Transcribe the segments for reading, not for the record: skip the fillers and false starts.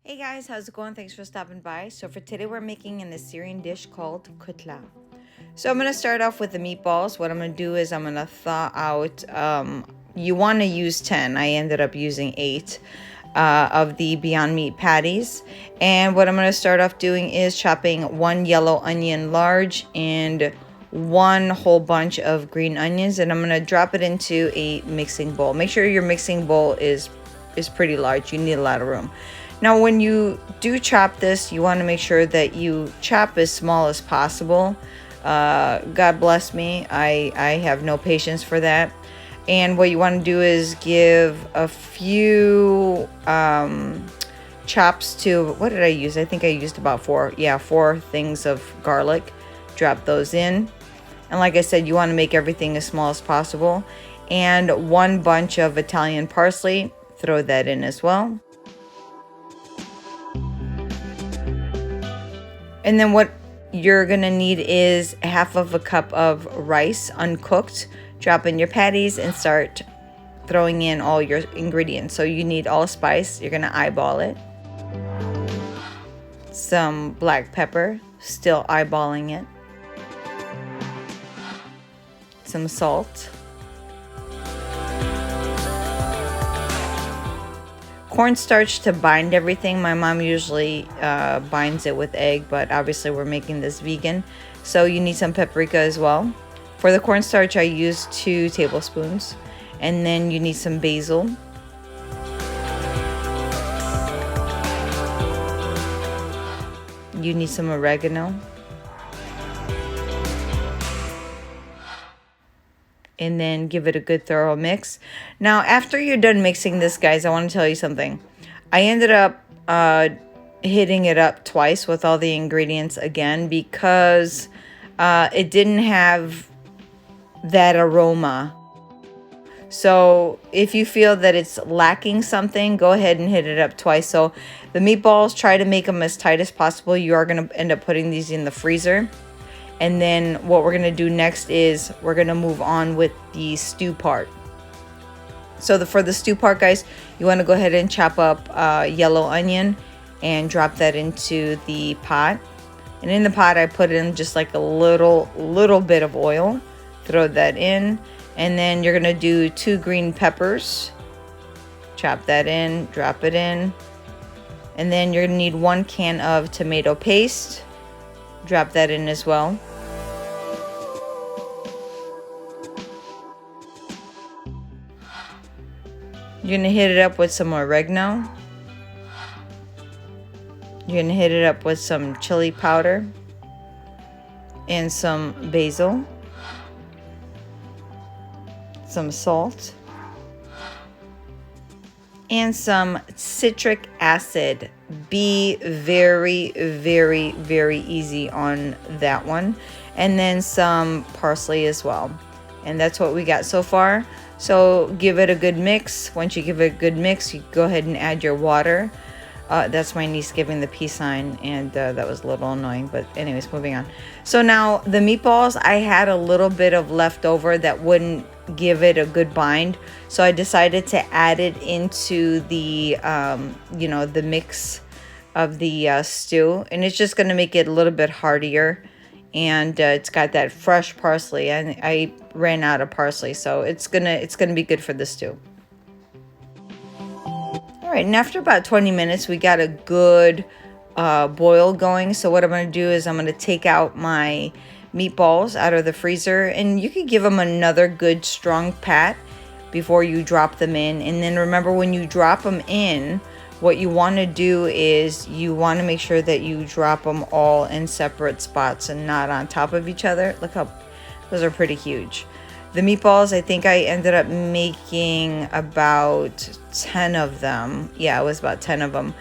Hey guys, how's it going? Thanks for stopping by. So for today we're making an Assyrian dish called KOOTLA. So I'm going to start off with the meatballs. What I'm going to do is I'm going to thaw out, you want to use 10. I ended up using 8 of the Beyond Meat patties. And what I'm going to start off doing is chopping 1 yellow onion large and 1 whole bunch of green onions. And I'm going to drop it into a mixing bowl. Make sure your mixing bowl is pretty large. You need a lot of room. Now, when you do chop this, you want to make sure that you chop as small as possible. God bless me, I have no patience for that. And what you want to do is give a few chops to, what did I use? I think I used about 4 things of garlic. Drop those in. And like I said, you want to make everything as small as possible. And 1 bunch of Italian parsley, throw that in as well. And then what you're gonna need is 1/2 cup of rice, uncooked. Drop in your patties and start throwing in all your ingredients. So you need allspice, you're gonna eyeball it. Some black pepper, still eyeballing it. Some salt. Cornstarch to bind everything. My mom usually binds it with egg, but obviously we're making this vegan, so you need some paprika as well. For the cornstarch, I use 2 tablespoons, and then you need some basil. You need some oregano. And then give it a good thorough mix. Now, after you're done mixing this, guys, I want to tell you something. I ended up hitting it up twice with all the ingredients again because it didn't have that aroma. So if you feel that it's lacking something, go ahead and hit it up twice. So the meatballs, try to make them as tight as possible. You are going to end up putting these in the freezer. And then what we're gonna do next is we're gonna move on with the stew part. So for the stew part, guys, you wanna go ahead and chop up yellow onion and drop that into the pot. And in the pot, I put in just like a little bit of oil. Throw that in. And then you're gonna do 2 green peppers. Chop that in, drop it in. And then you're gonna need 1 can of tomato paste. Drop that in as well. You're gonna hit it up with some oregano. You're gonna hit it up with some chili powder and some basil, some salt, and some citric acid. Be very, very, very easy on that one. And then some parsley as well. And that's what we got so far. So give it a good mix. Once you give it a good mix, you go ahead and add your water. That's my niece giving the peace sign, and that was a little annoying, but anyways, moving on. So now the meatballs, I had a little bit of leftover that wouldn't give it a good bind, so I decided to add it into the the mix of the stew, and it's just going to make it a little bit heartier. And it's got that fresh parsley, and I ran out of parsley, so it's gonna be good for the stew. All right, and after about 20 minutes, we got a good boil going. So what I'm gonna do is I'm gonna take out my meatballs out of the freezer, and you can give them another good strong pat before you drop them in. And then remember, when you drop them in, what you want to do is you want to make sure that you drop them all in separate spots and not on top of each other. Look how those are pretty huge. The meatballs, I think I ended up making about 10 of them. Yeah, it was about 10 of them.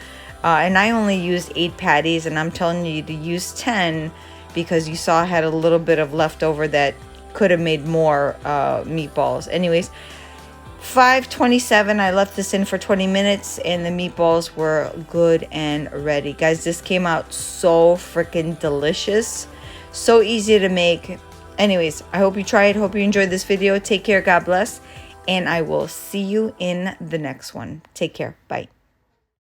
And I only used 8 patties, and I'm telling you to use 10 because you saw I had a little bit of leftover that could have made more meatballs. Anyways, 5:27, I left this in for 20 minutes, and the meatballs were good and ready. Guys, this came out so freaking delicious. So easy to make. Anyways, I hope you try it. Hope you enjoyed this video. Take care. God bless. And I will see you in the next one. Take care. Bye.